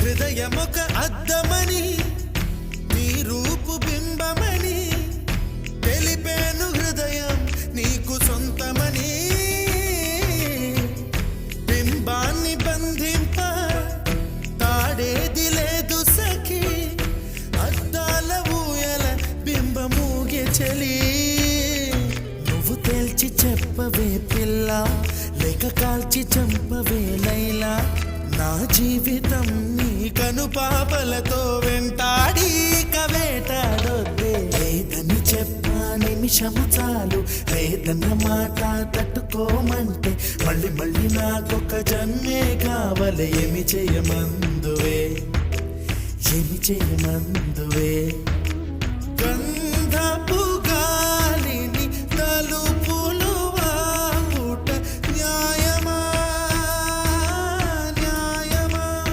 హృదయమొక అద్దమని నీ రూపు బింబమని తెలిపేను హృదయం నీకు సొంతమని బింబాన్ని బంధింప తాడేది లేదు సఖి అద్దాల ఊయల బింబమూగే చలి నువ్వు తేల్చి చెప్పవే పిల్ల లేక కాల్చి చంపవే లైలా నా జీవితం నీ కనుపాపలతో వెంటాడి కవేటాడొద్దే లేదని చెప్పా నిమిషము చాలు లేదన్న మాట తట్టుకోమంటే మళ్ళీ మళ్ళీ నాకొక జన్మే కావాలి ఏమి చేయమందువే